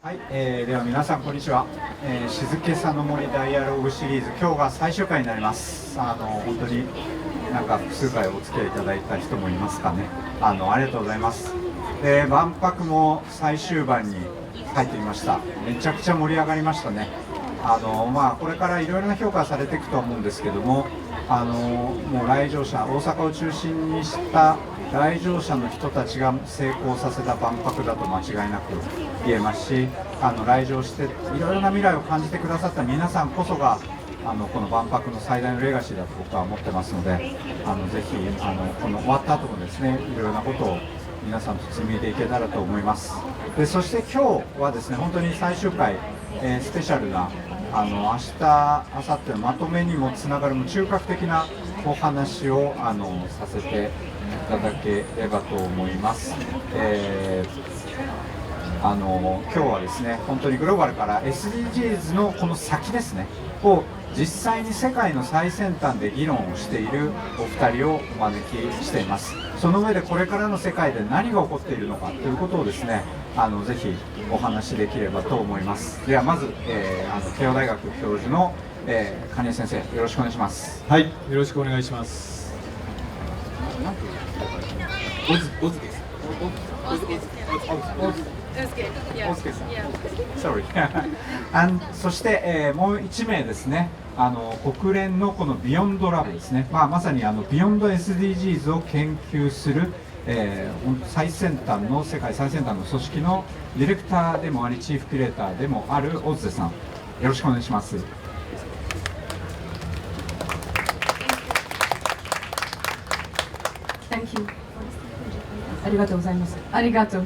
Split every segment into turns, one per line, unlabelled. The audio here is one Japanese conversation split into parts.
はい、では皆さんこんにちは、静けさの森ダイアログシリーズ、今日が最終回になります。本当になんか複数回お付き合いいただいた人もいますかね。ありがとうございます。万博も最終盤に入ってみました。めちゃくちゃ盛り上がりましたね。これからいろいろな評価されていくと思うんですけども、もう来場者、大阪を中心にした来場者の人たちが成功させた万博だと間違いなく言えますし、来場していろいろな未来を感じてくださった皆さんこそがこの万博の最大のレガシーだと僕は思ってますので、ぜひこの終わった後もですね、いろいろなことを皆さんと紡いでいけたらと思います。でそして今日はですね、本当に最終回、スペシャルな明日、明後日のまとめにもつながる中核的なお話をさせていただければと思います。今日はですね、本当にグローバルから SDGs のこの先ですねを実際に世界の最先端で議論をしているお二人をお招きしています。その上でこれからの世界で何が起こっているのかということをですね、ぜひお話しできればと思います。ではまず、慶応大学教授の、蟹江先生、よろしくお願いします。
はい、よろしくお願いします。オズです。
Sorry そして、もう1名ですね、国連のこのビヨンドラブですね、まさにビヨンド SDGs を研究する、最先端の世界最先端の組織のディレクターでもありチーフキュレーターでもあるオズゼさん、よろしくお願いします。
Thank you. ありがとうございます。ありがとう。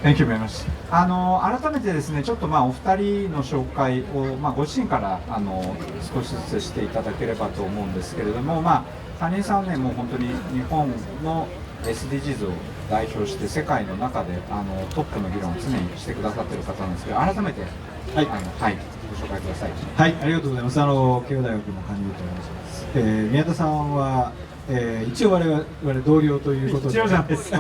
Thank you very much. 改めてですね、ちょっとお二人の紹介を、ご自身から少しずつしていただければと思うんですけれども、蟹江さんはね、もう本当に日本の SDGs を代表して世界の中でトップの議論を常にしてくださっている方なんですけど、改めて、はい、ご紹介ください。
はい、ありがとうございます。慶応大学の蟹江と申します。宮田さんは一応我々同僚ということで、
一応じゃないです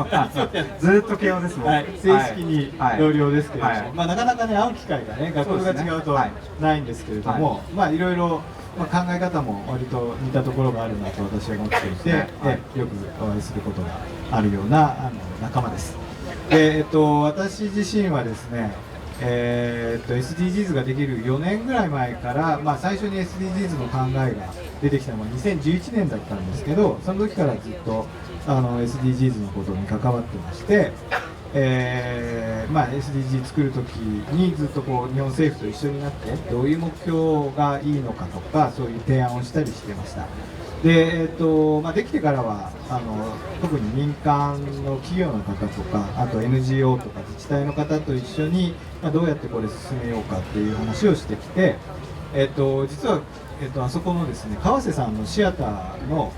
ずっと慶応ですもん、
はい、正式に同僚ですけれども、なかなかね会う機会がね学校が違うとないんですけれども、いろいろ考え方も割と似たところがあるなと私は思っていて、よくお会いすることがあるような仲間です。私自身はですね、SDGs ができる4年ぐらい前から、最初に SDGs の考えが出てきたのは2011年だったんですけど、その時からずっとSDGs のことに関わってまして、SDGs 作る時にずっと日本政府と一緒になってどういう目標がいいのかとか、そういう提案をしたりしてました。でできてからは特に民間の企業の方とか、あと NGO とか自治体の方と一緒に、どうやってこれ進めようかっていう話をしてきて、実は、あそこのですね川瀬さんのシアターの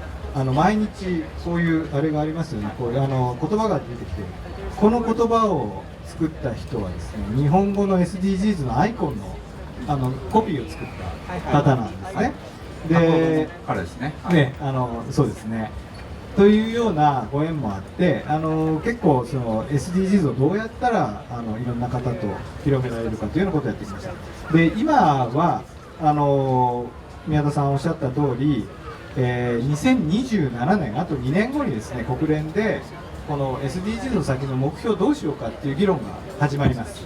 毎日こういうあれがありますよね、こういう言葉が出てきてる。この言葉を作った人はですね、日本語の SDGs のアイコンのコピーを作った方なんですね。
で、彼ですね。
そうですね。というようなご縁もあって、結構その SDGs をどうやったらいろんな方と広められるかというようなことをやってきました。で、今は宮田さんおっしゃった通り、2027年あと2年後にですね、国連でこの SDGs の先の目標をどうしようかっていう議論が始まります。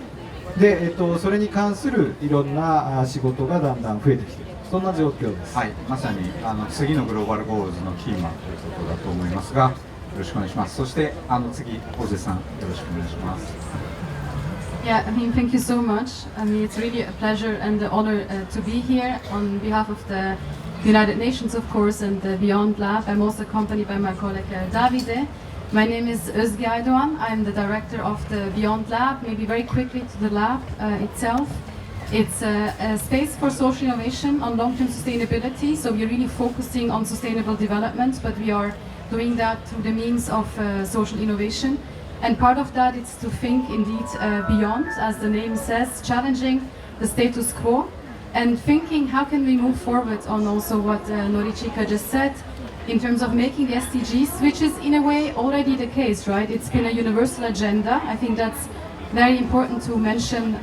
で、それに関するいろんな仕事がだんだん増えてきている、そんな状況です。
はい、まさに次のグローバルゴールズのキーマンということだと思いますが、よろしくお願いします。そして次、オゼさん、よろしくお願いします。
Yeah, thank you so much. It's really a pleasure and an honor to be here on behalf of the United Nations, of course, and the Beyond Lab. I'm also accompanied by my colleague Davide. My name is Özge Aydoğan. I'm the director of the Beyond Lab. Maybe very quickly to the lab itself. It's a space for social innovation on long-term sustainability. So we're really focusing on sustainable development, but we are doing that through the means of social innovation. And part of that is to think indeed beyond, as the name says, challenging the status quo and thinking how can we move forward on also what Norichika just said, in terms of making the SDGs, which is in a way already the case, right? It's been a universal agenda. I think that's very important to mention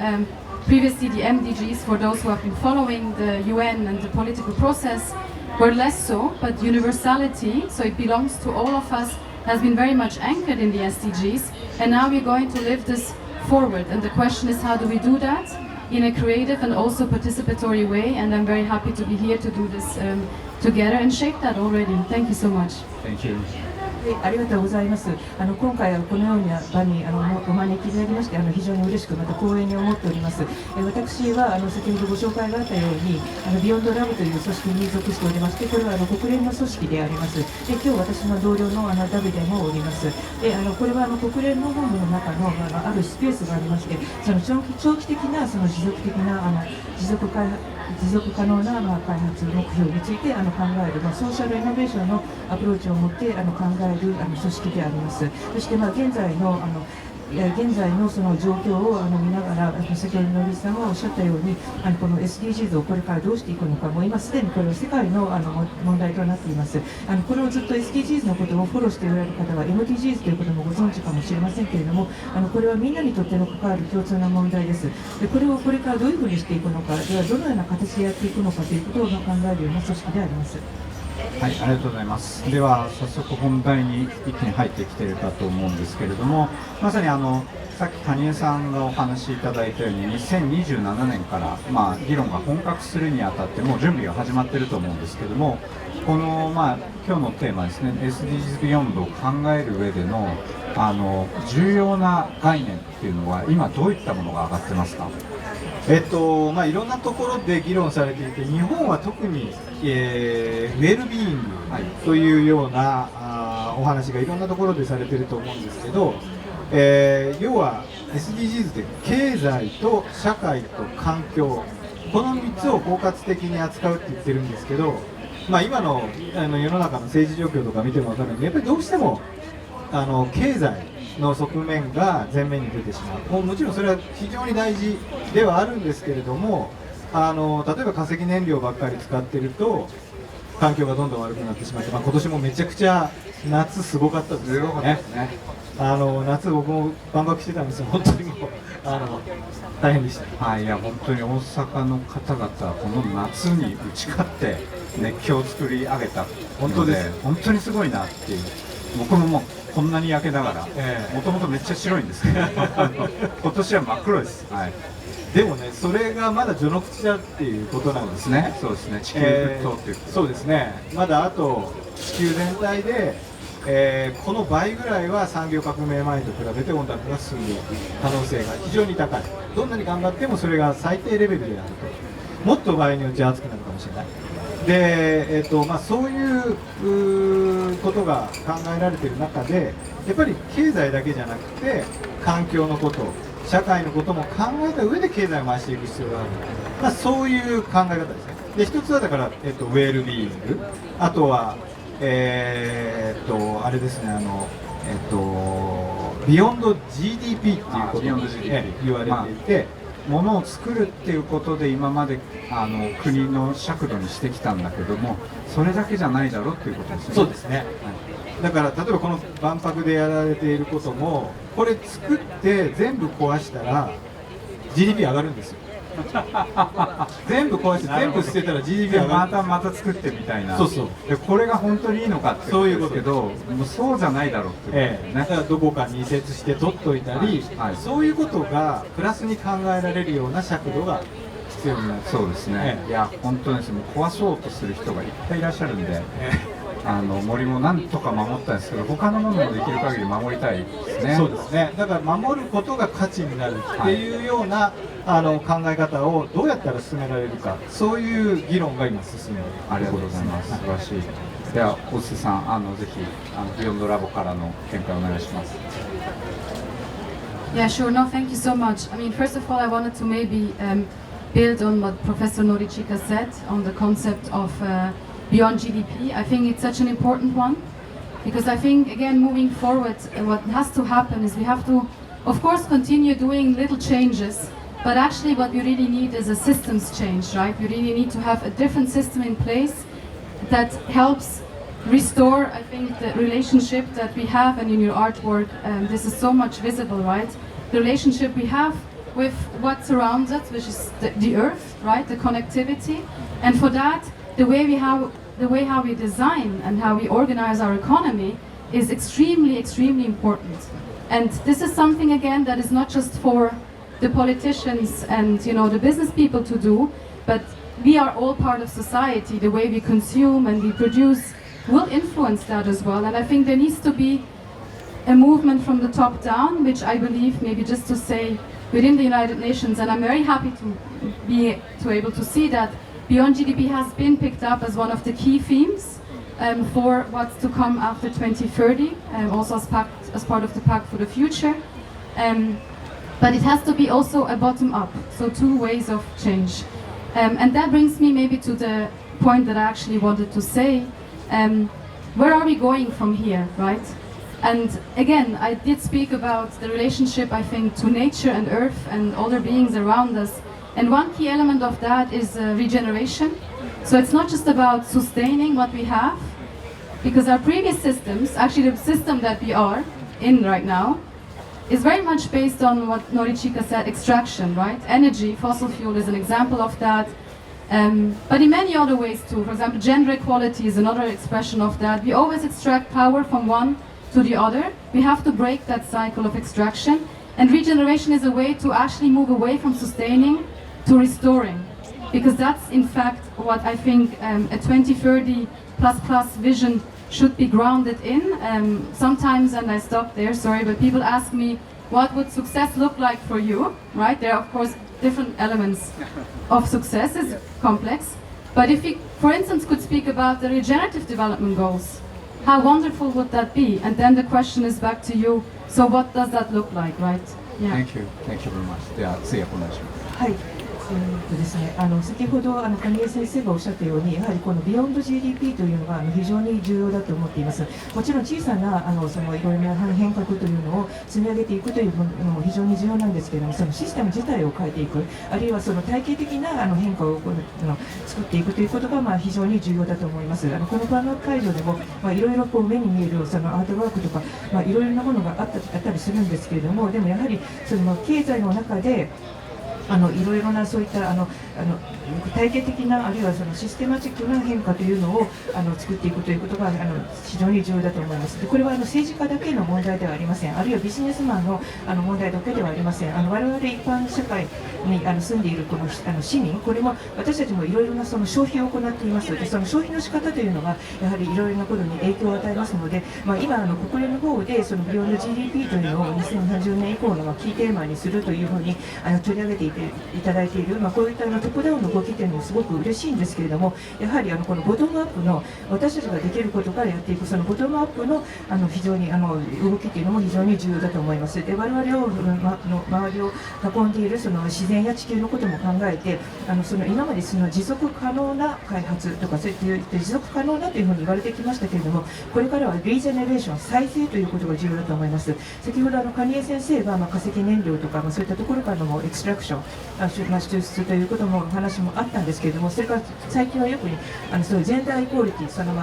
previously the MDGs, for those who have been following the UN and the political process, were less so, but universality, so it belongs to all of us, has been very much anchored in the SDGs, and now we're going to live this forward, and the question is, how do we do that in a creative and also participatory way? And I'm very happy to be here to do this together and shape that already. Thank you so much.
Thank you.
ありがとうございます。今回はこのような場にお招きいただきまして非常に嬉しくまた光栄に思っております。私は先ほどご紹介があったようにビヨンドラブという組織に属しておりまして、これは国連の組織であります。で今日私の同僚のダビデもおります。でこれは国連の本部の中のあるスペースがありまして、その長期的なその持続的な持続可能な開発目標について考えるソーシャルイノベーションのアプローチを持って考える組織であります。そして現在のその状況を見ながら、先ほどのリーさんがおっしゃったようにこの SDGs をこれからどうしていくのか、もう今すでにこれは世界の問題となっています。これをずっと SDGs のことをフォローしておられる方は MDGs ということもご存知かもしれませんけれども、これはみんなにとっての関わる共通な問題です。でこれをこれからどういうふうにしていくのか、ではどのような形でやっていくのかということを考えるような組織であります。
はい、ありがとうございます。では早速本題に一気に入ってきているかと思うんですけれども、まさにさっき谷江さんがお話しいただいたように2027年から、議論が本格するにあたってもう準備が始まっていると思うんですけども、この、今日のテーマですね、 SDGs ビヨンドを考える上での重要な概念っていうのは今どういったものが上がってますか？
いろんなところで議論されていて、日本は特に、ウェルビーイングというようなお話がいろんなところでされていると思うんですけど、要は SDGs って経済と社会と環境、この3つを包括的に扱うって言ってるんですけど、今の世の中の政治状況とか見ても分かるんで、やっぱりどうしても経済の側面が前面に出てしまう。もちろんそれは非常に大事ではあるんですけれども、例えば化石燃料ばっかり使ってると環境がどんどん悪くなってしまって、今年もめちゃくちゃ夏すごかったですよね。夏僕も万博してたんですよ。本当にもう大変でした。
いや本当に大阪の方々この夏に打ち勝って熱狂を作り上げたので本当にすごいなっていう。僕ももうこんなに焼けながら、もともとめっちゃ白いんですけど今年は真っ黒です、
でもね、それがまだ序の口だっていうことなんですね。
そうですね、地球沸騰っていう、
そうですね、まだあと地球全体で、この倍ぐらいは産業革命前と比べて温暖化が進んでいく可能性が非常に高い。どんなに頑張ってもそれが最低レベルであると、もっと場合によって暑くなるかもしれない。で、そういうことが考えられている中で、やっぱり経済だけじゃなくて環境のこと、社会のことも考えた上で経済を回していく必要がある、そういう考え方ですね。で、一つはだから、ウェルビーイング、あとは、あれですね、ビヨンド GDP っていうことに言われていて、物を作るっていうことで今まで国の尺度にしてきたんだけども、それだけじゃないだろうっていうことですね。そうですね、だから例えばこの万博でやられていることも、これ作って全部壊したら GDP 上がるんですよ全部壊して全部捨てたら GDP 上がる、また作ってみたいな。そうそう、でこれが本当にいいのかってことですけど、もうそうじゃないだろうってことですね。だからどこかに移設して取っといたり、そういうことがプラスに考えられるような尺度が必要になる。そうですね、いや本当にですね、壊そうとする人がいっぱいいらっしゃるんで、森もなんとか守ったんですけど、他のものもできる限り守りたいですね。そうですね、だから守ることが価値になるっていうような、考え方をどうやったら進められるか、そういう議論が今進んでいる。ありがとうございます。素晴らしい。では大瀬さん、ぜひビヨンドラボからの見解をお願いします。
Yeah, sure. No, thank you so much. I mean, first of all, I wanted to maybe build on what Professor Norichika said on the concept of beyond GDP. I think it's such an important one because I think, again, moving forward, what has to happen is we have to, of course, continue doing little changes, but actually what we really need is a systems change, right? We really need to have a different system in place that helps restore, I think, the relationship that we have, and in your artwork, this is so much visible, right? the relationship we have with what surrounds us, which is the earth, right? The connectivity. And for that, the way how we design and how we organize our economy is extremely, extremely important. And this is something, again, that is not just for the politicians and the business people to do, but we are all part of society. The way we consume and we produce will influence that as well. And I think there needs to be a movement from the top down, which I believe, maybe just to say, within the United Nations, and I'm very happy to be able to see that Beyond GDP has been picked up as one of the key themes for what's to come after 2030, also as part of the Pact for the Future. But it has to be also a bottom-up, so two ways of change. And that brings me maybe to the point that I actually wanted to say. Where are we going from here, right? And again, I did speak about the relationship, I think, to nature and earth and other beings around us. And one key element of that is regeneration. So it's not just about sustaining what we have, because our previous systems, actually the system that we are in right now, is very much based on what Norichika said, extraction, right? Energy, fossil fuel is an example of that. But in many other ways too. For example, gender equality is another expression of that. We always extract power from one to the other. We have to break that cycle of extraction. And regeneration is a way to actually move away from sustaining to restoring. Because that's in fact what I think a 2030 plus vision should be grounded in. Sometimes, and I stop there, sorry, but people ask me, what would success look like for you, right? There are of course different elements of success, it's complex. But if we, for instance, could speak about the regenerative development goals, how wonderful would that be? And then the question is back to you, so what does that look like, right?
Yeah. Thank you very much. では次はお願いします。
はい。ですね、先ほど蟹江先生がおっしゃったように、やはりこのビヨンド GDP というのが非常に重要だと思っています。もちろん小さなそのいろいろな変革というのを積み上げていくというのも非常に重要なんですけれども、そのシステム自体を変えていく、あるいはその体系的な変化を作っていくということが非常に重要だと思います。このパーマ会場でもいろいろ目に見えるそのアートワークとかいろいろなものがあったりするんですけれども、でもやはりその経済の中でいろいろなそういった体系的なあるいはそのシステマチックな変化というのを作っていくということが非常に重要だと思います。でこれは政治家だけの問題ではありません。あるいはビジネスマンの問題だけではありません。我々一般社会に住んでいるこの市民、これも私たちもいろいろなその消費を行っています。でその消費の仕方というのがやはりいろいろなことに影響を与えますので、今国連の方でそのビヨンド GDP というのを2030年以降のキーテーマにするというふうに取り上げていただいている、こういったトップダウンの動きというのもすごく嬉しいんですけれども、やはりこのボトムアップの私たちができることからやっていくそのボトムアップの非常に動きというのも非常に重要だと思います。で我々を周りを囲んでいるその自然や地球のことも考えてその今までその持続可能な開発とかそういった持続可能なというふうに言われてきましたけれども、これからはリジェネレーション再生ということが重要だと思います。先ほど蟹江先生が化石燃料とかそういったところからのエクストラクション抽出ということも話もあったんですけれども、それから最近はよくそういうジェンダーイコーリティ、その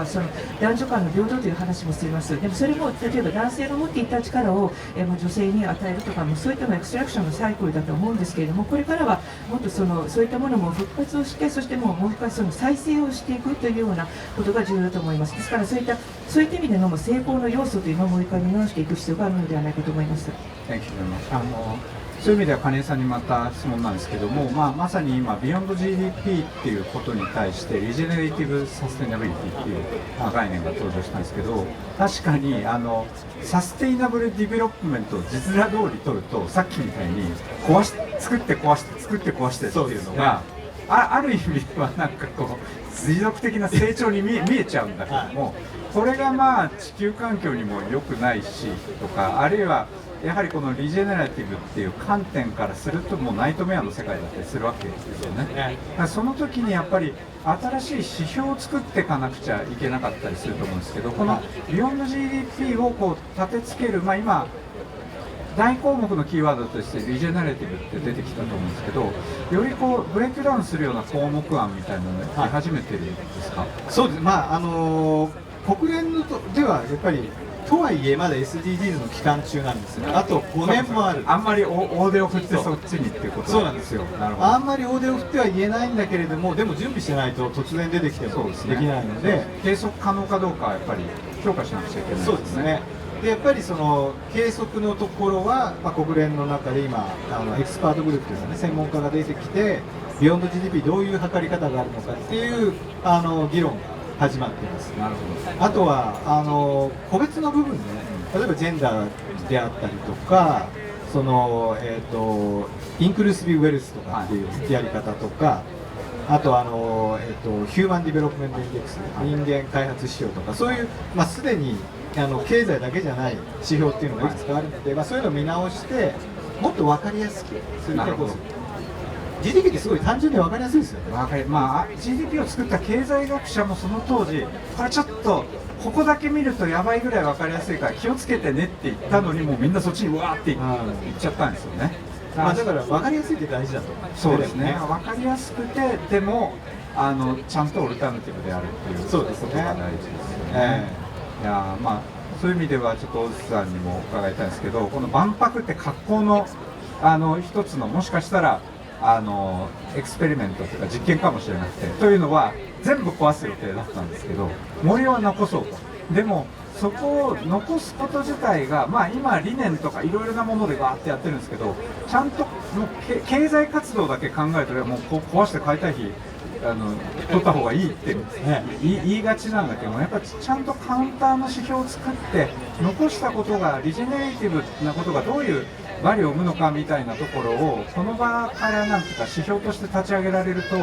男女間の平等という話もしています。でもそれも例えば男性が持っていた力を女性に与えるとかそういったエクストラクションのサイクルだと思うんですけれども、これからはもっとそういったものも復活をして、そしてもう一回その再生をしていくというようなことが重要だと思います。ですからそういった意味での成功の要素というのをもう一回見直していく必要があるのではないかと思います。
そういう意味では金井さんにまた質問なんですけども、まさに今ビヨンド GDP っていうことに対してリジェネレーティブサステナビリティっていう、概念が登場したんですけど、確かにサステイナブルディベロップメントを実ら通り取ると、さっきみたいに作って壊してっていうのがある意味ではなんかこう持続的な成長に見えちゃうんだけども、これが地球環境にも良くないしとか、あるいはやはりこのリジェネラティブっていう観点からするともうナイトメアの世界だったりするわけですよね。だからその時にやっぱり新しい指標を作っていかなくちゃいけなかったりすると思うんですけど、このビヨンド GDP をこう立て付ける、今大項目のキーワードとしてリジェネラティブって出てきたと思うんですけど、よりこうブレイクダウンするような項目案みたいなのが出始めてるんですか？
そうです。国連ではやっぱりとはいえまだ SDGs の期間中なんですよ。あと5年もある。
あんまり大手を振ってそっちにっていうこと
そうなんですよ。
なるほど。
あんまり大手を振っては言えないんだけれども、でも準備してないと突然出てきてもできないので、
計測可能かどうかはやっぱり評価しなくちゃいけない
そうですね。でやっぱりその計測のところは、国連の中で今エキスパートグループですね、専門家が出てきて、ビヨンド GDP どういう測り方があるのかっていう議論が始まっています。
なるほど。
あとは個別の部分で、例えばジェンダーであったりとか、そのインクルーシブウェルスとかっていうやり方とか、あとヒューマンディベロップメントインデックス、人間開発指標とか、そういうすでに経済だけじゃない指標っていうのがいくつかあるので、そういうのを見直してもっと分かりやすくする傾向です。GDP ってすごい単純で分かりやすいですよね。
GDP を作った経済学者もその当時、これちょっとここだけ見るとやばいぐらい分かりやすいから気をつけてねって言ったのに、もうみんなそっちにうわーって言っちゃったんですよね。
だから分かりやすいって大事だと。
そうですね。分かりやすくて、でもちゃんとオルタナティブであるっていうことが大事ですよね。いやそういう意味ではちょっと大津さんにも伺いたいんですけど、この万博って格好の一つのもしかしたらエクスペリメントというか実験かもしれなくて、というのは全部壊す予定だったんですけど、森は残そうと。でもそこを残すこと自体が、今理念とかいろいろなものでガーってやってるんですけど、ちゃんともう経済活動だけ考えると、もう壊して解体費取った方がいいって言いがちなんだけども、やっぱりちゃんとカウンターの指標を作って残したことがリジェネレーティブなことがどういうバリューを生むのかみたいなところをこの場からなんていうか指標として立ち上げられると、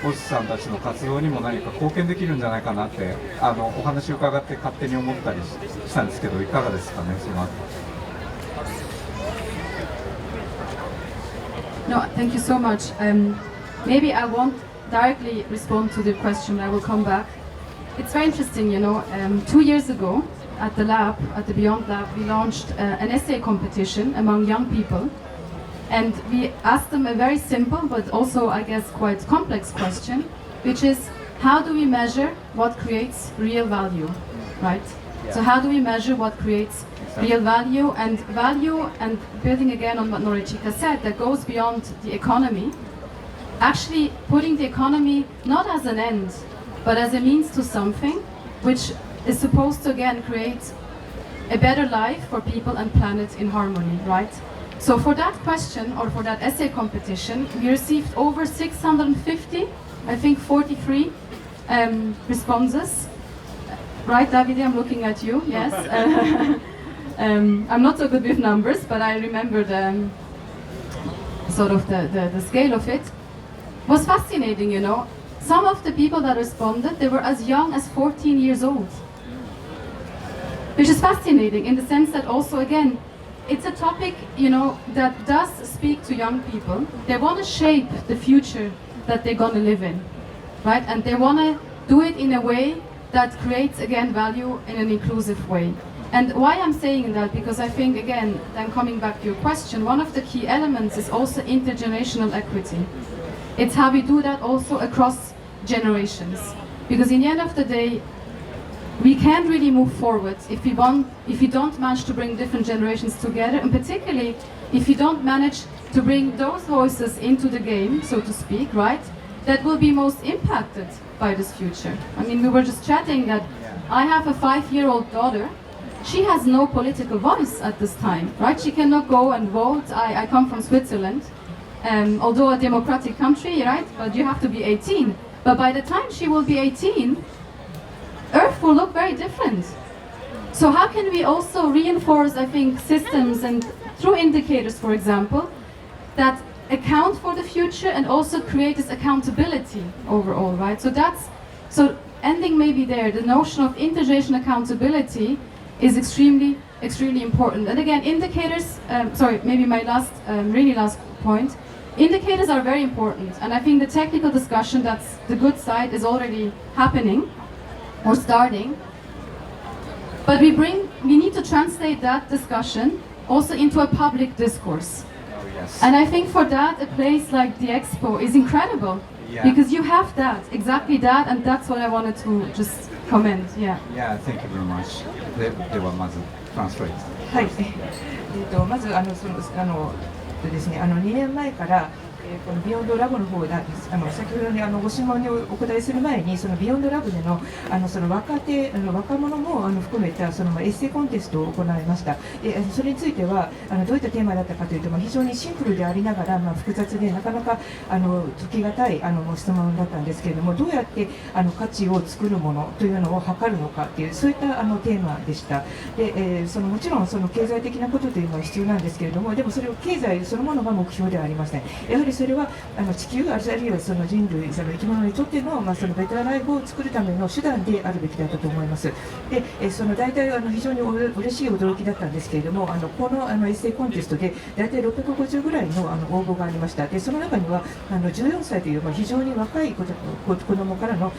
大津さんたちの活動にも何か貢献できるんじゃないかなってお話を伺って勝手に思ったりしたんですけど、いかがですかね、その後。
No, thank you so much. Maybe I won't directly respond to the question, I will come back. It's very interesting, 2 years ago at the lab, at the Beyond Lab, we launched an essay competition among young people. And we asked them a very simple, but also, I guess, quite complex question, which is, how do we measure what creates real value, right? Yeah. So how do we measure what creates real value, and building again on what Norichika said, that goes beyond the economy, actually putting the economy not as an end, but as a means to something which is supposed to again create a better life for people and planet in harmony, right? So for that question, or for that essay competition, we received over 650, I think 43 responses. Right, Davide, I'm looking at you, yes. I'm not so good with numbers, but I remember the scale of it. It was fascinating, Some of the people that responded, they were as young as 14 years old. Which is fascinating in the sense that also, again, it's a topic, that does speak to young people. They want to shape the future that they're going to live in, right? And they want to do it in a way that creates, again, value in an inclusive way. And why I'm saying that, because I think, again, then coming back to your question, one of the key elements is also intergenerational equity. It's how we do that also across generations. Because in the end of the day, we can't really move forward if you don't manage to bring different generations together, and particularly if you don't manage to bring those voices into the game, so to speak, right, that will be most impacted by this future. I mean, we were just chatting that I have a 5-year-old daughter. She has no political voice at this time, right? She cannot go and vote. I come from Switzerland, although a democratic country, right? But you have to be 18. But by the time she will be 18, Earth will look very different. So how can we also reinforce, I think, systems and through indicators, for example, that account for the future and also create this accountability overall, right? So ending maybe there, the notion of intergenerational accountability is extremely important. And again, indicators, maybe my really last point, indicators are very important. And I think the technical discussion, that's the good side, is already happening or starting. But we need to translate that discussion also into a public discourse.
Oh, yes.
And I think for that, a place like the Expo is incredible. Yeah. Because you have that, exactly that, and that's what I wanted to just comment,
Yeah, thank you very much. ではまずトランストレート。
はい、まずですね、2年前からこのビヨンドラボの方が先ほどご質問にお答えする前にそのビヨンドラボでのその若者も含めたそのエッセイコンテストを行いました。でそれについてはどういったテーマだったかというと、非常にシンプルでありながら、複雑でなかなか解き難い質問だったんですけれども、どうやって価値を作るものというのを測るのかという、そういったテーマでした。でもちろんその経済的なことというのは必要なんですけれども、でもそれを経済そのものが目標ではありません。やはりそれは地球あるいはその人類、その生き物にとっての、そのベターライフを作るための手段であるべきだったと思います。でその大体非常に嬉しい驚きだったんですけれども、このエッセイコンテストで大体650ぐらいの応募がありました。でその中には14歳という、非常に若い子どもからの応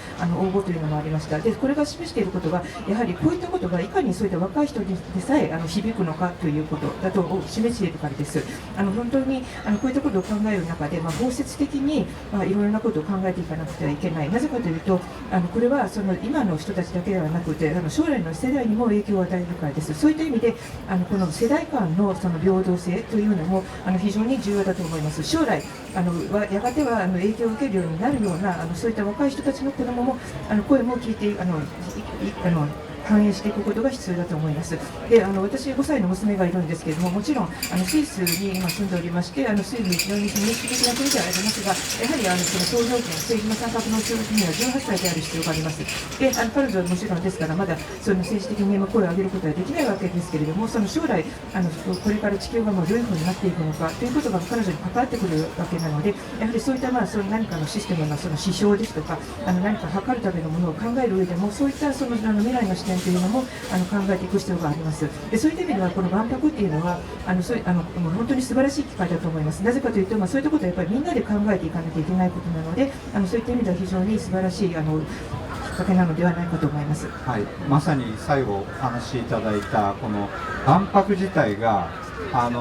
募というのもありました。でこれが示していることは、やはりこういったことがいかにそういった若い人でさえ響くのかということだと示しているからです。本当にこういったことを考える中で、包摂的に、いろいろなことを考えていかなくてはいけない。なぜかというとこれはその今の人たちだけではなくて将来の世代にも影響を与えるからです。そういった意味でこの世代間のその平等性というのも非常に重要だと思います。将来やがては影響を受けるようになるようなそういった若い人たちの子どもも声も聞いて反映していくことが必要だと思います。で私5歳の娘がいるんですけれども、もちろんスイスに今住んでおりまして、スイスに非常に民主的な国ではありますが、やはりその投票権、政治の参画のするには18歳である必要があります。で彼女はもちろんですから、まだその政治的に声を上げることはできないわけですけれども、その将来これから地球がもうどういうふうになっていくのかということが彼女に関わってくるわけなので、やはりそういったその何かのシステムのその指標ですとか何か測るためのものを考える上でも、そういったその未来の視点というのも考えていく必要があります。でそういった意味ではこの万博っていうのは本当に素晴らしい機会だと思います。なぜかというと、そういったことはやっぱりみんなで考えていかなきゃいけないことなので、そういった意味では非常に素晴らしいきっかけなのではないかと思います。
はい、まさに最後お話しいただいたこの万博自体が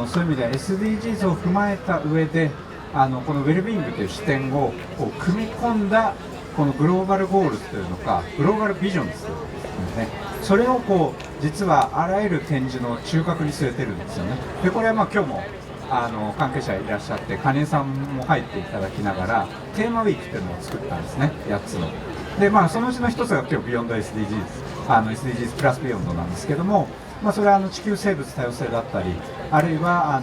そういう意味では SDGs を踏まえた上でこのウェルビーイングという視点を組み込んだこのグローバルゴールズというのかグローバルビジョンズというですね、それを実はあらゆる展示の中核に据えてるんですよね。でこれは今日も関係者いらっしゃって金井さんも入っていただきながらテーマウィークというのを作ったんですね、8つの。でそのうちの1つが今日ビヨンド SDGs プラスビヨンドなんですけども、それは地球生物多様性だったり、あるいは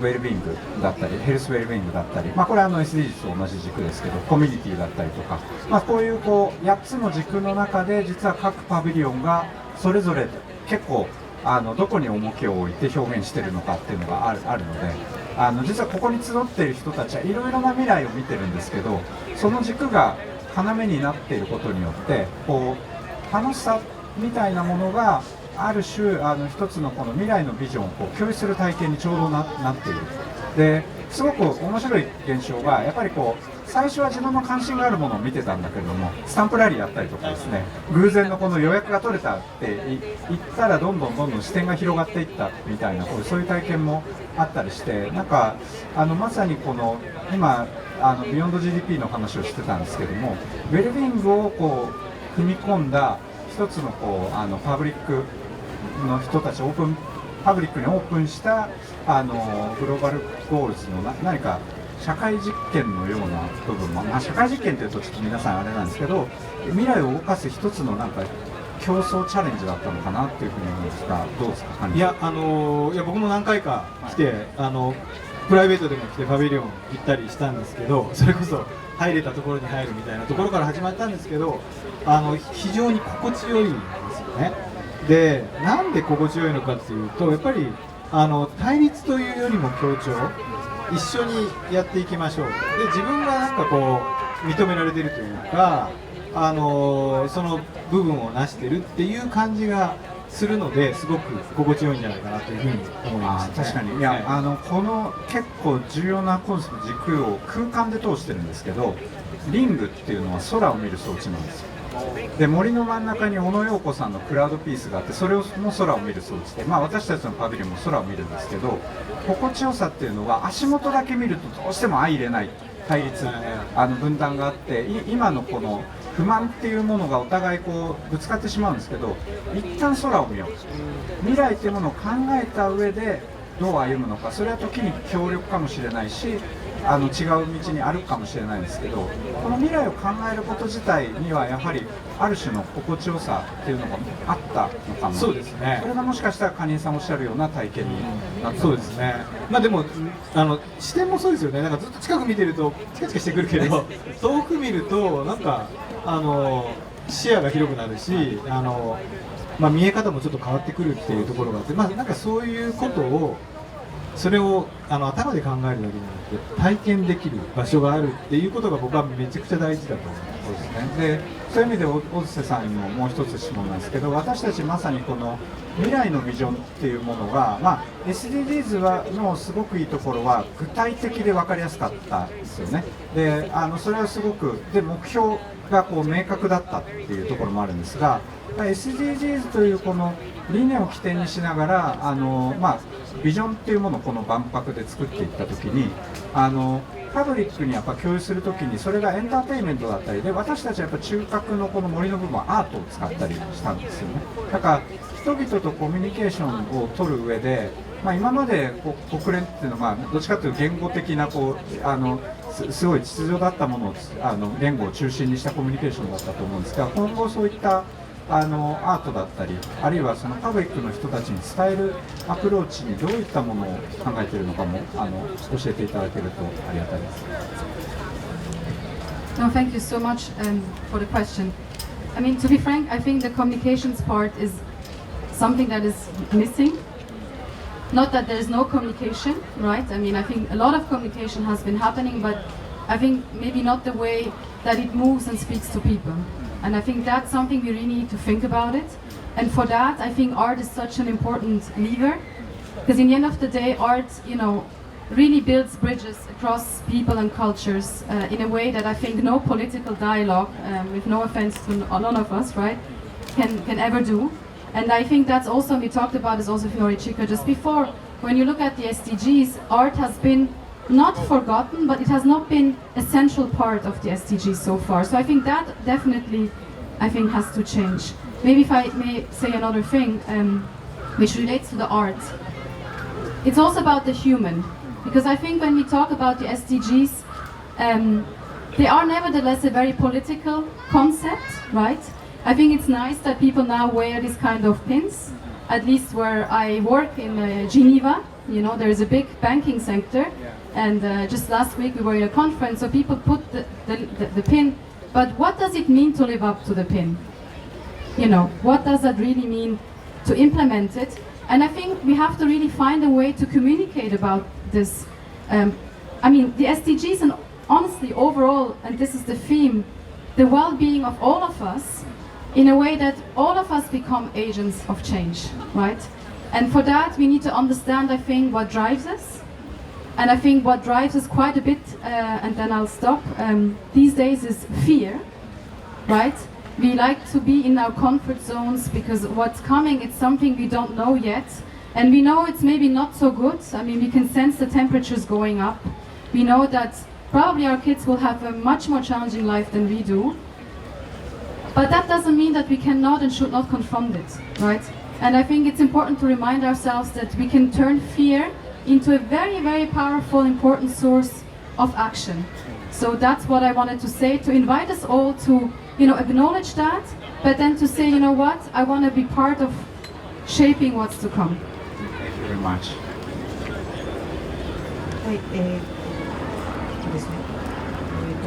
ウェルビーイングだったりヘルスウェルビーイングだったり、これはSDGs と同じ軸ですけどコミュニティだったりとか、こういう8つの軸の中で実は各パビリオンがそれぞれ結構どこに重きを置いて表現しているのかっていうのがあるので、実はここに集っている人たちはいろいろな未来を見てるんですけど、その軸が要になっていることによって楽しさみたいなものがある種一つのこの未来のビジョンを共有する体験にちょうどなっている。ですごく面白い現象がやっぱり最初は自分の関心があるものを見てたんだけれども、スタンプラリーやったりとかですね、偶然のこの予約が取れたって言ったらどんどん視点が広がっていったみたいなそういう体験もあったりして、なんかまさに今ビヨンド GDP の話をしてたんですけども、ウェルビーイングを踏み込んだ一つのパブリックの人たちパブリックにオープンしたグローバルゴールズの何か社会実験のような部分も、社会実験というとちょっと皆さんあれなんですけど、未来を動かす一つの競争チャレンジだったのかなっていうふうに思うんですが、どうですか？
いや僕も何回か来て、プライベートでも来てパビリオン行ったりしたんですけど、それこそ入れたところに入るみたいなところから始まったんですけど、非常に心地よいんですよね。でなんで心地よいのかっていうと、やっぱり対立というよりも協調、一緒にやっていきましょう。で自分が認められてるというか、その部分を成してるっていう感じがするので、すごく心地よいんじゃないかなというふうに思います、ね。
確かに、いや、この結構重要なコンセプト軸を空間で通してるんですけど、リングっていうのは空を見る装置なんですよ。で森の真ん中に小野陽子さんのクラウドピースがあって、それも空を見る装置で、私たちのパビリオンも空を見るんですけど、心地よさっていうのは足元だけ見るとどうしても相入れない対立、分断があって、今のこの不満っていうものがお互いこうぶつかってしまうんですけど、一旦空を見よう、未来っていうものを考えた上でどう歩むのか、それは時に協力かもしれないし、違う道に歩くかもしれないんですけど、この未来を考えること自体にはやはりある種の心地よさっていうのがあったのかな。
そうですね。
それがもしかしたらカニエさんおっしゃるような体験になった
そうですね。まあでも視点もそうですよね。なんかずっと近く見てるとチカチカしてくるけど、遠く見るとなんか視野が広くなるし、まあ見え方もちょっと変わってくるっていうところがあって、まあなんかそういうことをそれを頭で考えるだけじゃなくて体験できる場所があるっていうことが僕はめちゃくちゃ大事だと思います。
そうですね。で、そういう意味で小津瀬さんにももう一つ質問なんですけど、私たちまさにこの未来のビジョンっていうものが、まあ、SDGs のすごくいいところは具体的で分かりやすかったですよね。で、それはすごくで目標がこう明確だったっていうところもあるんですが、SDGs というこの理念を起点にしながらまあ、ビジョンっていうものをこの万博で作っていったときにパブリックにやっぱ共有するときにそれがエンターテインメントだったりで、私たちはやっぱ中核のこの森の部分はアートを使ったりしたんですよね。だから人々とコミュニケーションを取る上で、まあ、今まで国連っていうのはどっちかというと言語的なすごい秩序だったものを言語を中心にしたコミュニケーションだったと思うんですが、今後そういったアートだったり、あるいはそのパブリックの人たちに伝えるアプローチにどういったものを考えているのかも教えていただけるとありがたいです。
No, thank you so much for the question. I mean, to be frank, I think the communications part is something that is missing. Not that there's no communication, right? I mean, I think a lot of communication has been happening, but I think maybe not the way that it moves and speaks to people. And I think that's something we really need to think about it. And for that, I think art is such an important lever. Because in the end of the day, art, really builds bridges across people and cultures in a way that I think no political dialogue, with no offense to none of us, right, can ever do. And I think that's also, we talked about this also Fiore Chica just before, when you look at the SDGs, art has been not forgotten, but it has not been a central part of the SDGs so far. So I think that definitely, has to change. Maybe if I may say another thing, which relates to the art. It's also about the human, because I think when we talk about the SDGs, they are nevertheless a very political concept, right? I think it's nice that people now wear these kind of pins, at least where I work in Geneva, there is a big banking sector. And just last week we were in a conference, so people put the pin. But what does it mean to live up to the pin? What does that really mean to implement it? And I think we have to really find a way to communicate about this. The SDGs and honestly overall, and this is the theme, the well-being of all of us, in a way that all of us become agents of change, right? And for that we need to understand, I think, what drives us. And I think what drives us quite a bit, and then I'll stop, these days is fear, right? We like to be in our comfort zones because what's coming, it's something we don't know yet. And we know it's maybe not so good. I mean, we can sense the temperatures going up. We know that probably our kids will have a much more challenging life than we do. But that doesn't mean that we cannot and should not confront it, right? And I think it's important to remind ourselves that we can turn fear into a very, very powerful, important source of action. So that's what I wanted to say, to invite us all to, acknowledge that, but then to say, what, I want to be part of shaping what's to come.
Thank you very much.
はい、ですね。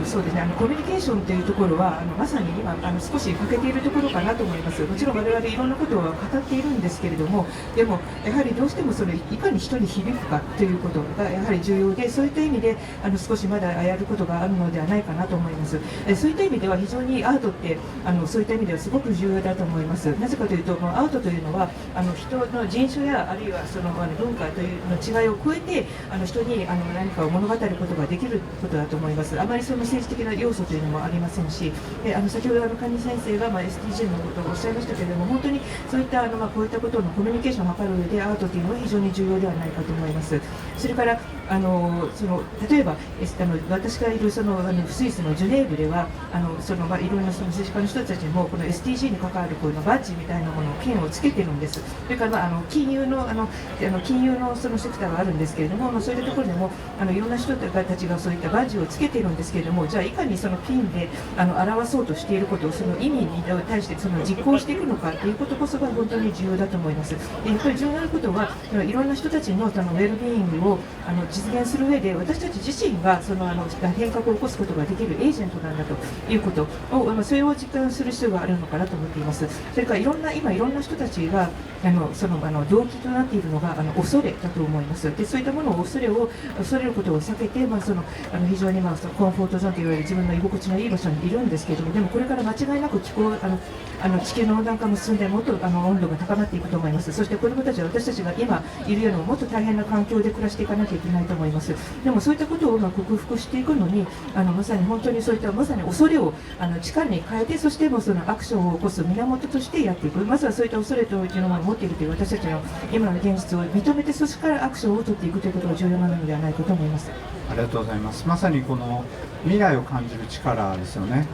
そうですね、コミュニケーションというところはまさに今少し欠けているところかなと思います。もちろん我々いろんなことを語っているんですけれども、でもやはりどうしてもそれいかに人に響くかということがやはり重要で、そういった意味で少しまだやることがあるのではないかなと思います。そういった意味では非常にアートってそういった意味ではすごく重要だと思います。なぜかというと、アートというのは人の人種やあるいはその文化というの違いを超えて人に何かを物語ることができることだと思います。あまりその政治的な要素というのもありませんし、先ほどカニ先生がSDG のことをおっしゃいましたけれども、本当にそういったこういったことのコミュニケーションを図る上でアートというのは非常に重要ではないかと思います。それから例えば私がいるスイスのジュネーブではいろんな政治家の人たちもこの SDG に関わるこういうバッジみたいなものを券をつけてるんです。それから金融のそのセクターがあるんですけれども、そういったところでもいろんな人たちがそういったバッジをつけてるんですけれども、じゃあいかにそのピンで表そうとしていることをその意味に対して実行していくのかということこそが本当に重要だと思います。でやっぱり重要なことはいろんな人たちのウェルビーイングを実現する上で、私たち自身が変革を起こすことができるエージェントなんだということをそれを実感する必要があるのかなと思っています。それから今いろんな人たちが動機となっているのが恐れだと思います。でそういったものを恐れることを避けて、非常にコンフォートゾーンといわれる自分の居心地のいい場所にいるんですけれども、でもこれから間違いなく地球の温暖化も進んでもっと温度が高まっていくと思います。そして子どもたちは私たちが今いるよりももっと大変な環境で暮らしていかなきゃいけないと思います。でもそういったことを克服していくのにまさに本当にそういったまさに恐れを力に変えて、そしてもそのアクションを起こす源としてやっていく、まずはそういった恐れというのを持っているという私たちの今の現実を認めて、そしてからアクションを取っていくということが重要なのではないかと思います。
ありがとうございます。まさにこの未来を感じる力ですよね。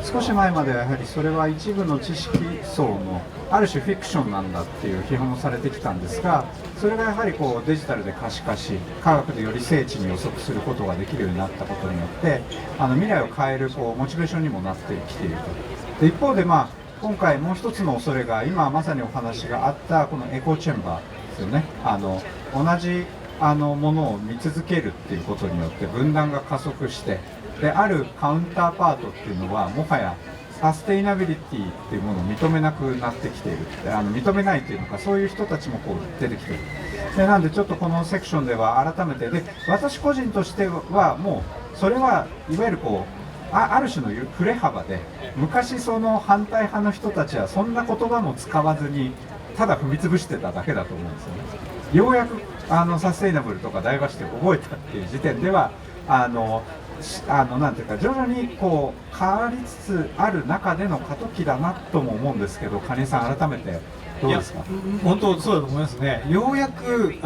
少し前まではやはりそれは一部の知識層のある種フィクションなんだっていう批判をされてきたんですが、それがやはりデジタルで可視化し、科学でより精緻に予測することができるようになったことによって未来を変えるモチベーションにもなってきていると。で一方で、今回もう一つの恐れが今まさにお話があったこのエコーチェンバーですよね。同じものを見続けるっていうことによって分断が加速して、であるカウンターパートっていうのはもはやサステイナビリティっていうものを認めなくなってきている、認めないというのか、そういう人たちも出てきている。でなんでちょっとこのセクションでは改めてで、私個人としてはもうそれはいわゆるある種の振れ幅で、昔その反対派の人たちはそんな言葉も使わずにただ踏み潰してただけだと思うんですよね。ようやくサステイナブルとかダイバーシティを覚えたっていう時点ではなんていうか徐々に変わりつつある中での過渡期だなとも思うんですけど、金井さん改めてどうですか？
本当そうだと思いますね。ようやく言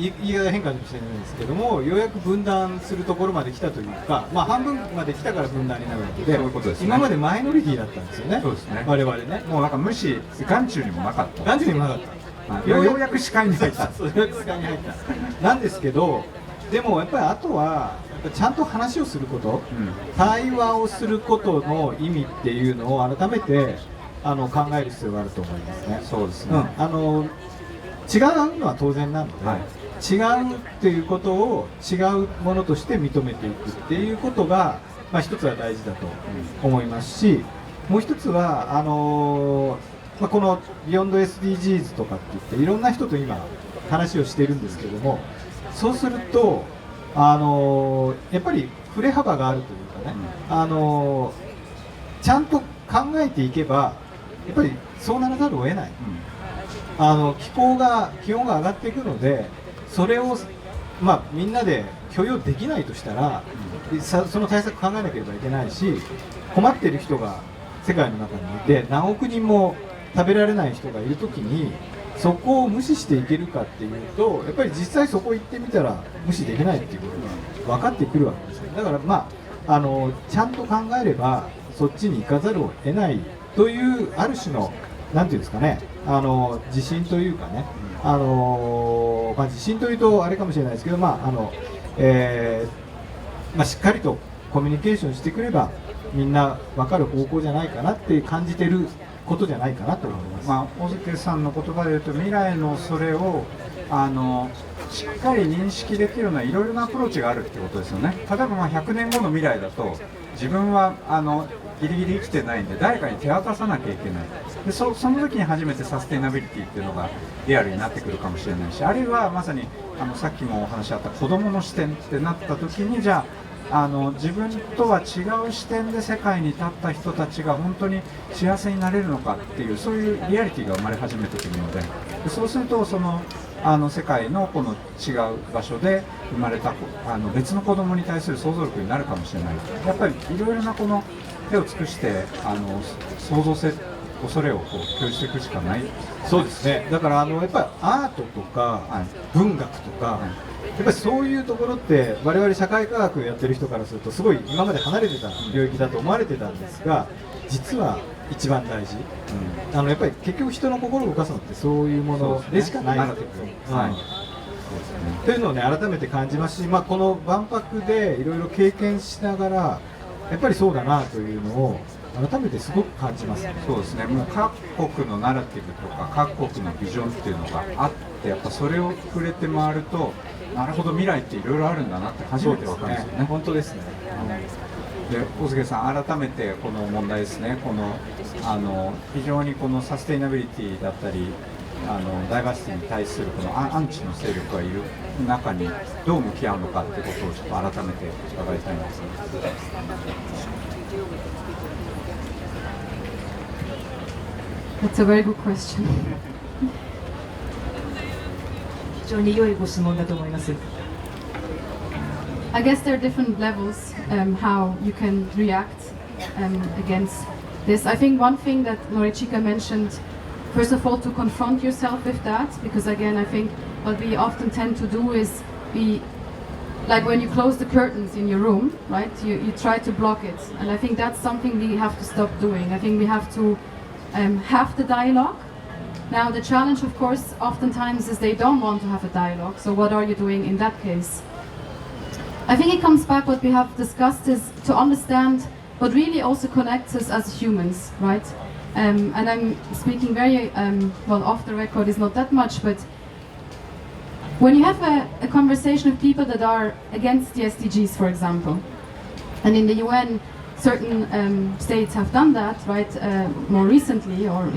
い方変化かもしれないんですけども、ようやく分断するところまで来たというか、半分まで来たから分断になるわけで、
そういうことですね。
今までマイノリティだったんですよね。
そうですね。
我々ね、
もうなんか無視、眼中にもなかった。
眼中にもなかった。
ようやく視界に入った。
ようやく視界に入った。なんですけど、でもやっぱりあとはちゃんと話をすること、対話をすることの意味っていうのを改めて考える必要があると思いますね。
そうですね。
違うのは当然なので、違うっていうことを違うものとして認めていくっていうことが、一つは大事だと思いますし、もう一つはこのビヨンド SDGs とかって言っていろんな人と今話をしているんですけども、そうするとやっぱり振れ幅があるというかね、ちゃんと考えていけばやっぱりそうならざるを得ない、気温が上がっていくので、それをみんなで許容できないとしたら、その対策考えなければいけないし、困っている人が世界の中にいて何億人も食べられない人がいるときに、そこを無視していけるかっていうと、やっぱり実際そこ行ってみたら無視できないっていうことが分かってくるわけですよ。だからちゃんと考えればそっちに行かざるを得ないというある種のなんていうんですかね、自信というかね、自信というとあれかもしれないですけど、しっかりとコミュニケーションしてくればみんな分かる方向じゃないかなって感じてることじゃないかなと思います。
大関さんの言葉で言うと、未来のそれをしっかり認識できるようないろいろなアプローチがあるってことですよね。例えば100年後の未来だと、自分はギリギリ生きてないんで誰かに手渡さなきゃいけない。でその時に初めてサステイナビリティっていうのがリアルになってくるかもしれないし、あるいはまさにさっきもお話あった子どもの視点ってなった時に、じゃあ自分とは違う視点で世界に立った人たちが本当に幸せになれるのかっていう、そういうリアリティが生まれ始めてくるので、そうすると世界のこの違う場所で生まれた別の子供に対する想像力になるかもしれない。やっぱりいろいろなこの手を尽くして創造性、恐れを共有していくしかない。
そうですね。だからやっぱりアートとか文学とか、やっぱりそういうところって我々社会科学やってる人からするとすごい今まで離れてた領域だと思われてたんですが、実は一番大事。やっぱり結局人の心を動かすのってそういうものでしかないっていう。はい。というのをね改めて感じますし、この万博でいろいろ経験しながらやっぱりそうだなというのを改めてすごく感じますね。
そうですね。もう各国のナラティブとか各国のビジョンっていうのがあって、やっぱそれを触れて回ると、なるほど未来っていろいろあるんだなって初めて分かるんですよね。
本当ですね。
で、大菅さん、改めてこの問題ですね。非常にこのサステイナビリティだったりダイバーシティに対するこのアンチの勢力がいる中にどう向き合うのかってことをちょっと改めて伺いたいんです。
That's a very good question.
非常に良いご質問だと思います。
I guess there are different levels how you can react against this. I think one thing that Norichika mentioned, first of all, to confront yourself with that, because again, I think what we often tend to do is like when you close the curtains in your room, right? You try to block it, and I think that's something we have to stop doing. I think we have to have the dialogue. Now, the challenge, of course, oftentimes is they don't want to have a dialogue. So, what are you doing in that case? I think it comes back what we have discussed is to understand what really also connects us as humans, right? And I'm speaking very well off the record is not that much, but when you have a conversation with people that are against the SDGs, for example, and in the UN, certain states have done that, right? More recently, or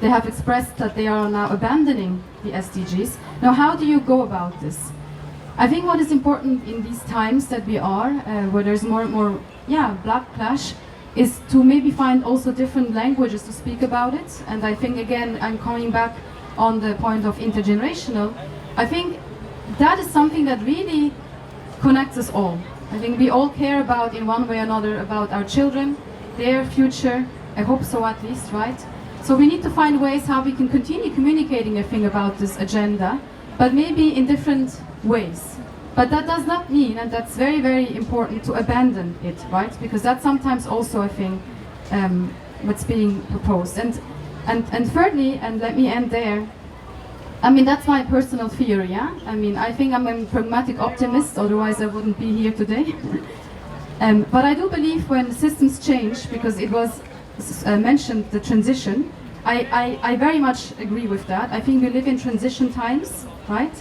they have expressed that they are now abandoning the SDGs. Now, how do you go about this? I think what is important in these times that we are, where there's more and more, backlash, is to maybe find also different languages to speak about it. And I think again, I'm coming back on the point of intergenerational. I think that is something that really connects us all. I think we all care about, in one way or another, about our children, their future. I hope so, at least, right? So we need to find ways how we can continue communicating a thing about this agenda, but maybe in different ways. But that does not mean, and that's very, very important, to abandon it, right? Because that's sometimes also, I think, what's being proposed. And thirdly, and let me end there, I mean, that's my personal theory, yeah? I mean, I think I'm a pragmatic optimist, otherwise I wouldn't be here today. But I do believe when systems change, because it was mentioned, the transition, I very much agree with that. I think we live in transition times, right?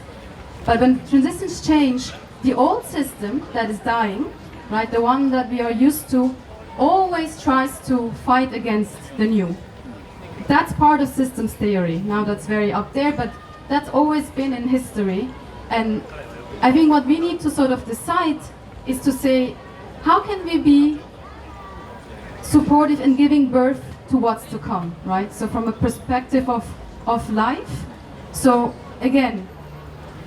But when transitions change, the old system that is dying, right, the one that we are used to, always tries to fight against the new. That's part of systems theory. Now that's very up there, but that's always been in history. And I think what we need to sort of decide is to say, how can we be supportive in giving birth to what's to come, right? So from a perspective of life. So again,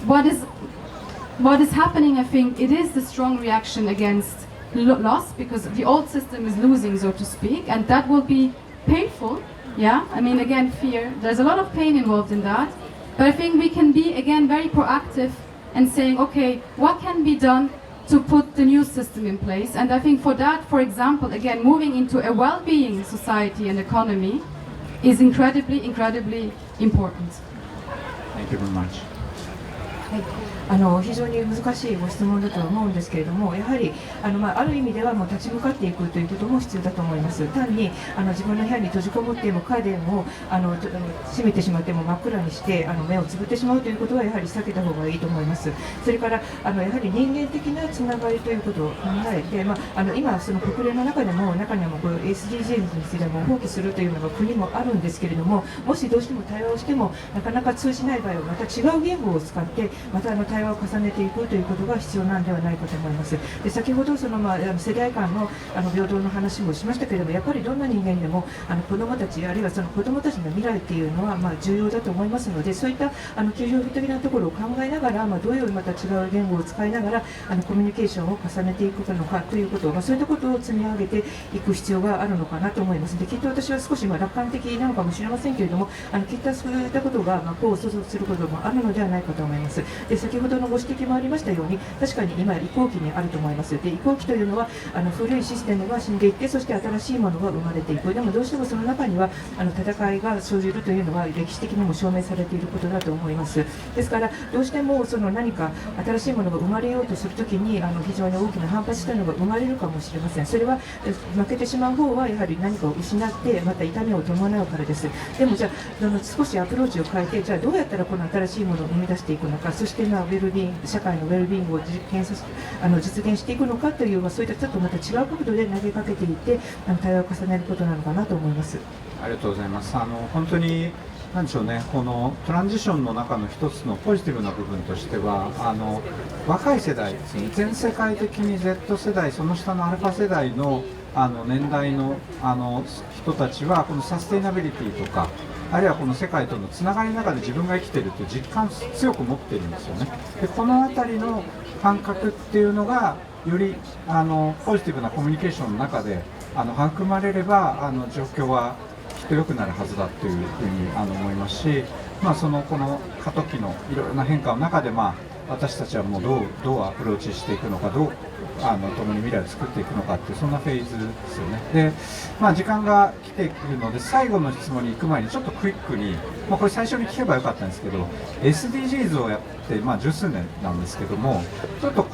what is happening, I think, it is the strong reaction against loss, because the old system is losing, so to speak, and that will be painful. Yeah, I mean, again, fear. There's a lot of pain involved in that. But I think we can be, again, very proactive and saying, okay, what can be done to put the new system in place? And I think for that, for example, again, moving into a well-being society and economy is incredibly, incredibly important.
Thank you very much.
非常に難しいご質問だとは思うんですけれども、やはりある意味ではもう立ち向かっていくということも必要だと思います。単に自分の部屋に閉じこもってもカーテンを閉めてしまっても真っ暗にして目をつぶってしまうということはやはり避けた方がいいと思います。それからやはり人間的なつながりということを考えて、今その国連の中でも中にはもう SDGs についても放棄するというのが国もあるんですけれども、もしどうしても対話をしてもなかなか通じない場合はまた違う言語を使ってまた対話を重ねていくということが必要なんではないかと思います。で先ほどその、世代間の平等の話もしましたけれども、やっぱりどんな人間でも子どもたちあるいはその子どもたちの未来っていうのは重要だと思いますので、そういった抽象的なところを考えながら、どういうまた違う言語を使いながらコミュニケーションを重ねていくのかということを、そういったことを積み上げていく必要があるのかなと思います。できっと私は少し楽観的なのかもしれませんけれども、きっとそういったことが功を奏することもあるのではないかと思います。で先ほどのご指摘もありましたように、確かに今移行期にあると思います。で移行期というのは古いシステムが死んでいって、そして新しいものが生まれていく。でもどうしてもその中には戦いが生じるというのは歴史的にも証明されていることだと思います。ですからどうしてもその何か新しいものが生まれようとするときに非常に大きな反発というのが生まれるかもしれません。それは負けてしまう方はやはり何かを失ってまた痛みを伴うからです。でもじゃあ少しアプローチを変えて、じゃあどうやったらこの新しいものを生み出していくのか、そしてウェルビーン社会のウェルビーンを実現していくのかという、そういったちょっとまた違う角度で投げかけていって対話を重ねることなのかなと思います。
ありがとうございます。本当になんでしょうね、このトランジションの中の一つのポジティブな部分としては、若い世代ですね、全世界的に Z 世代、その下のアルファ世代の年代の人たちはこのサステイナビリティとか、あるいはこの世界とのつながりの中で自分が生きているという実感を強く持っているんですよね。でこの辺りの感覚っていうのがよりポジティブなコミュニケーションの中で育まれれば状況はきっと良くなるはずだというふうに思いますし、この過渡期のいろいろな変化の中で、私たちはもうどうアプローチしていくのか、どう共に未来を作っていくのかっていう、そんなフェーズですよね。で、時間が来ているので最後の質問に行く前にちょっとクイックに、これ最初に聞けばよかったんですけど、 SDGs をやって十数年なんですけども、ちょっと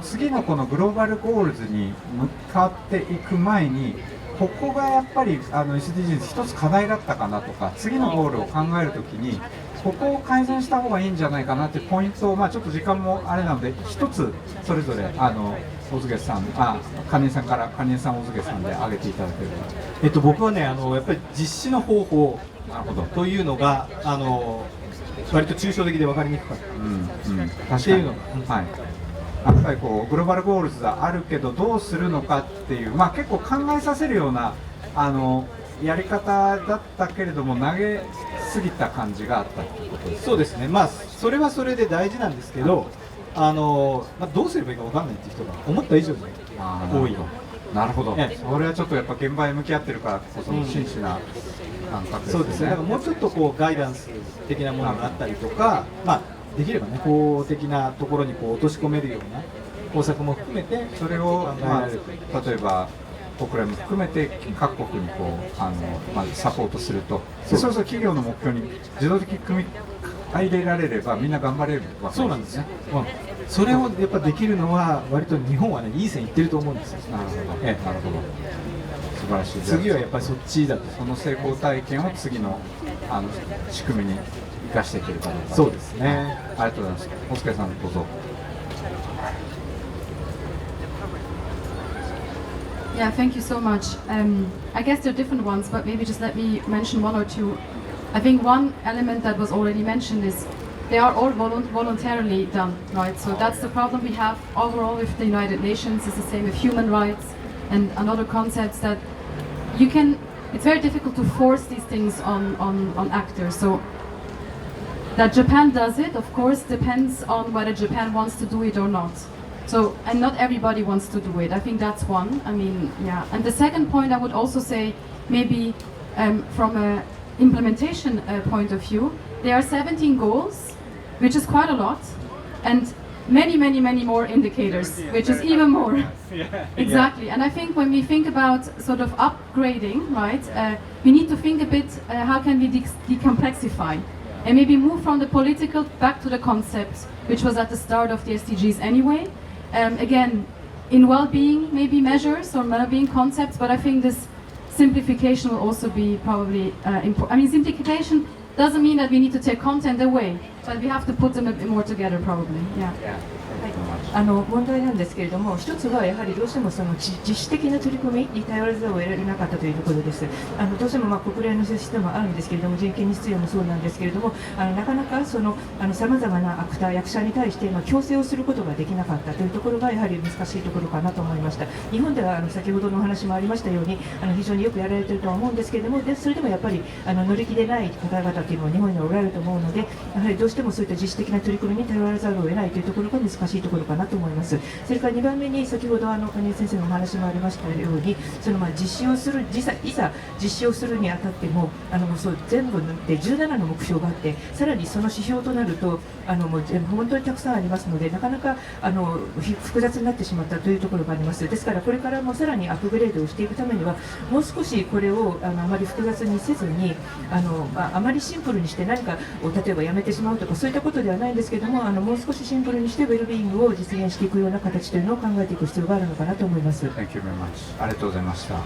次のこのグローバルゴールズに向かっていく前に、ここがやっぱりSDGs 一つ課題だったかなとか、次のゴールを考えるときにここを改善した方がいいんじゃないかなっていうポイントを、ちょっと時間もあれなので一つそれぞれ大槻さん、金井さんから金井さん、大槻さんで挙げていただければ。
僕はねやっぱり実施の方法というのが割と抽象的で分かりにくかったっていうのが、はい、やっぱりグローバルゴールズがあるけどどうするのかっていう、結構考えさせるようなやり方だったけれども投げすぎた感じがあったということです。
そうですね、それはそれで大事なんですけど、どうすればいいか分かんないっていう人が思った以上に多い。
なるほど、それはちょっとやっぱ現場へ向き合ってるからこその真摯な感覚ですね。
そうですね、だからもうちょっとガイダンス的なものがあったりとか、できればね公的なところに落とし込めるような工作も含めて
それを、
考えられる
例えば国連も含めて各国にサポートすると、そうすると企業の目標に自動的に組み入れられればみんな頑張れるわけですね。
そうなんですね、それをやっぱできるのは割と日本はねいい線いってると思うんですよ。
なるほど、なるほど、素晴らしい。
次はやっぱりそっちだと、
その成功体験を次の仕組みに生かしていけるかどうか。
そうですね、
ありがとうございます。お疲れさん、どうぞ。
Yeah, thank you so much. I guess there are different ones, but maybe just let me mention one or two. I think one element that was already mentioned is they are all voluntarily done, right? So that's the problem we have overall with the United Nations. It's the same with human rights and other concepts that it's very difficult to force these things on actors. So that Japan does it, of course, depends on whether Japan wants to do it or not. So, and not everybody wants to do it. I think that's one. I mean, yeah. And the second point I would also say, maybe from a implementation point of view, there are 17 goals, which is quite a lot, and many more indicators, which is even more. Exactly. And I think when we think about sort of upgrading, right, we need to think a bit how can we decomplexify and maybe move from the political back to the concept, which was at the start of the SDGs anyway. Again, in well-being maybe measures or well-being concepts, but I think this simplification will also be probably important. I mean, simplification doesn't mean that we need to take content away. but we have to put them a bit more together probably. Yeah.
Yeah. Thank you very much.
問題なんですけれども、一つはやはりどうしてもその自主的な取り組みに頼らざるを得なかったというところです。どうしても国連のシステムはあるんですけれども、人権日常もそうなんですけれども、なかなかさまざまなアクター、役者に対して強制をすることができなかったというところがやはり難しいところかなと思いました。日本では先ほどのお話もありましたように、非常によくやられているとは思うんですけれども、それでもやっぱり乗り気でない方々というのは日本におられると思うので、やはりどうしてもそういった自主的な取り組みに頼らざるを得ないというところが難しいところかなと思います。それから2番目に先ほど金井先生のお話もありましたように、実施をするいざ実施をするにあたっても全部で17の目標があって、さらにその指標となるともう本当にたくさんありますので、なかなか複雑になってしまったというところがあります。ですからこれからもさらにアップグレードをしていくためには、もう少しこれをあまり複雑にせずにあまりシンプルにして何かを例えばやめてしまうとかそういったことではないんですけれども、もう少しシンプルにしてウェルビーイングを実現していくような形というのを考えていく必要があるのかなと思います。
Thank you very much. ありがとうございました。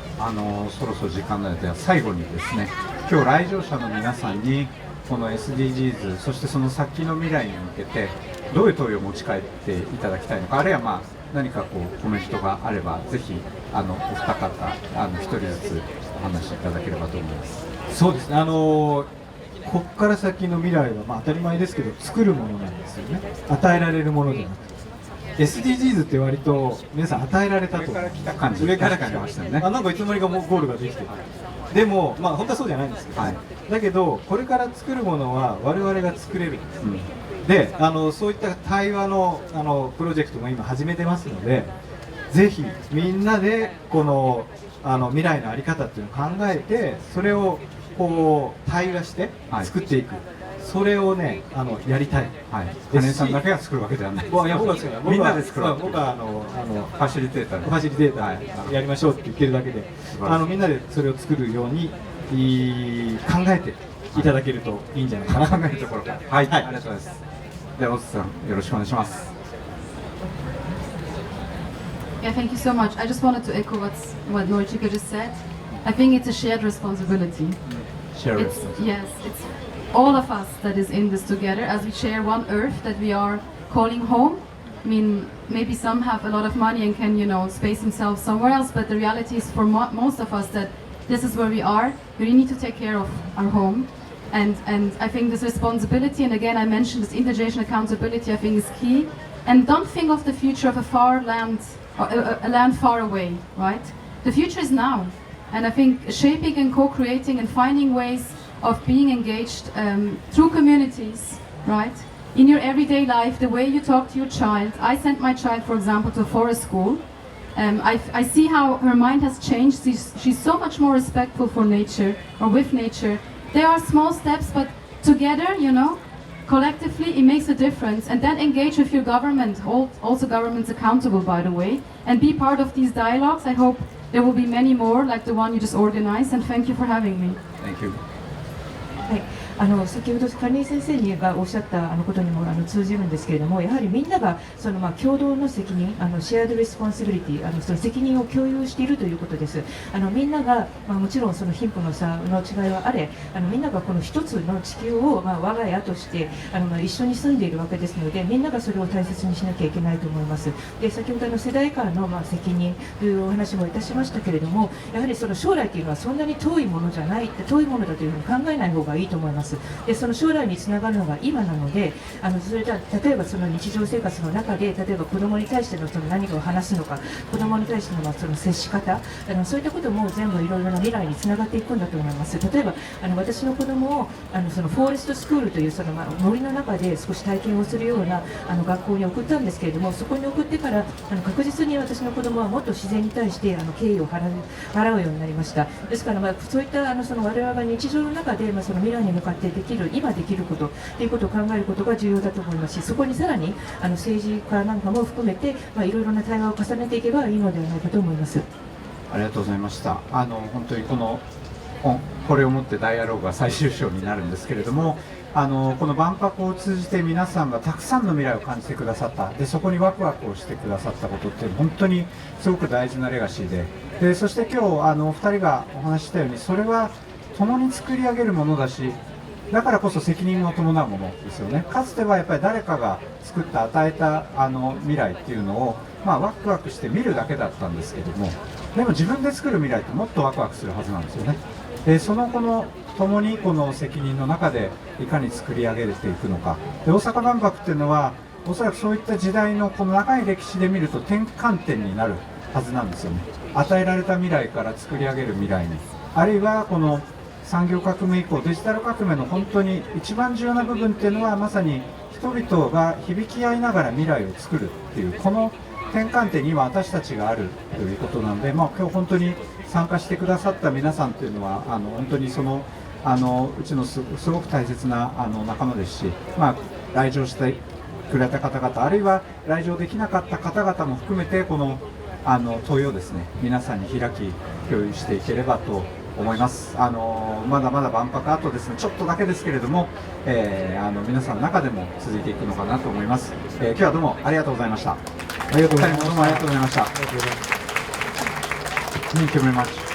そろそろ時間なので最後にですね、今日来場者の皆さんにこの SDGs、 そしてその先の未来に向けてどういう問いを持ち帰っていただきたいのか、あるいは何かコメントがあればぜひお二方一人ずつお話しいただければと思います。
そうですね、ここから先の未来は当たり前ですけど作るものなんですよね。与えられるものではなくて、 SDGs って割と皆さん与えられたと、
上から来た感じ、
上から来
ましたよね。
なんかいつの間にかもうゴールができてる。でも本当はそうじゃないんですけど、
はい、
だけどこれから作るものは我々が作れるんです、でそういった対話のプロジェクトも今始めてますので、ぜひみんなでこの未来の在り方っていうのを考えて、それを対話して作っていく、それをねやりたい。
金井さんだけが作るわけではない。
僕は作る。
みんなで作る。
僕は
ファシリテーター
やりましょうって言ってるだけで、みんなでそれを作るように考えていただけるといいんじゃないかな。
考えるところから。はい、ありがとうございます。では大津さんよろしくお願いします。
Yeah, thank you so much. I just wanted to echo what Norchika just said. I think it's a shared responsibility. Yes, it's all of us that is in this together, as we share one earth that we are calling home. I mean, maybe some have a lot of money and can, space themselves somewhere else, but the reality is for most of us that this is where we are. We really need to take care of our home. And I think this responsibility, and again I mentioned this intergenerational accountability, I think is key. And don't think of the future of a far land, or a land far away, right? The future is now. And I think shaping and co-creating and finding ways of being engaged through communities, right? In your everyday life, the way you talk to your child. I sent my child, for example, to a forest school. I see how her mind has changed. She's so much more respectful for nature, or with nature. There are small steps, but together, collectively, it makes a difference. And then engage with your government, hold also governments accountable, by the way, and be part of these dialogues. I hope there will be many more, like the one you just organized, and thank you for having me.
Thank you.
先ほど金井先生がおっしゃったことにも通じるんですけれども、やはりみんなが共同の責任、シェアドレスポンシビリティ、その責任を共有しているということです。みんなが、もちろんその貧富の差の違いはあれ、みんながこの一つの地球を、我が家として一緒に住んでいるわけですので、みんながそれを大切にしなきゃいけないと思います。で、先ほど世代間の責任というお話もいたしましたけれども、やはりその将来というのはそんなに遠いものじゃない、遠いものだというふうに考えない方がいいと思います。で、その将来につながるのが今なので、それで例えばその日常生活の中で、例えば子どもに対しての何かを話すのか、子どもに対してのその接し方、そういったことも全部いろいろな未来につながっていくんだと思います。例えば私の子どもをそのフォーレストスクールという森の中で少し体験をするような学校に送ったんですけれども、そこに送ってから確実に私の子どもはもっと自然に対して敬意を払うようになりました。ですから、そういったその我々が日常の中でその未来に向かってできる、今できることということを考えることが重要だと思いますし、そこにさらに政治家なんかも含めて、いろいろな対話を重ねていけばいいのではないかと思います。
ありがとうございました。本当にこれをもってダイアローグが最終章になるんですけれども、この万博を通じて皆さんがたくさんの未来を感じてくださった、でそこにワクワクをしてくださったことって本当にすごく大事なレガシーで、そして今日お二人がお話ししたように、それは共に作り上げるものだし、だからこそ責任を伴うものですよね。かつてはやっぱり誰かが作った与えた未来っていうのを、ワクワクして見るだけだったんですけども、でも自分で作る未来ってもっとワクワクするはずなんですよね。でその共にこの責任の中でいかに作り上げていくのか。で大阪万博っていうのはおそらくそういった時代のこの長い歴史で見ると転換点になるはずなんですよね。与えられた未来から作り上げる未来に、あるいはこの産業革命以降デジタル革命の本当に一番重要な部分っていうのは、まさに人々が響き合いながら未来を作るっていうこの転換点に今私たちがあるということなので、今日本当に参加してくださった皆さんというのは本当にうちのすごく大切な仲間ですし、来場してくれた方々、あるいは来場できなかった方々も含めてこの問いをですね、皆さんに開き共有していければと思います。まだまだ万博後ですね、ちょっとだけですけれども、皆さんの中でも続いていくのかなと思います。今日はどうもありがとうございました。
ありがとうございました。
どうもありがとうございました。Thank you very much.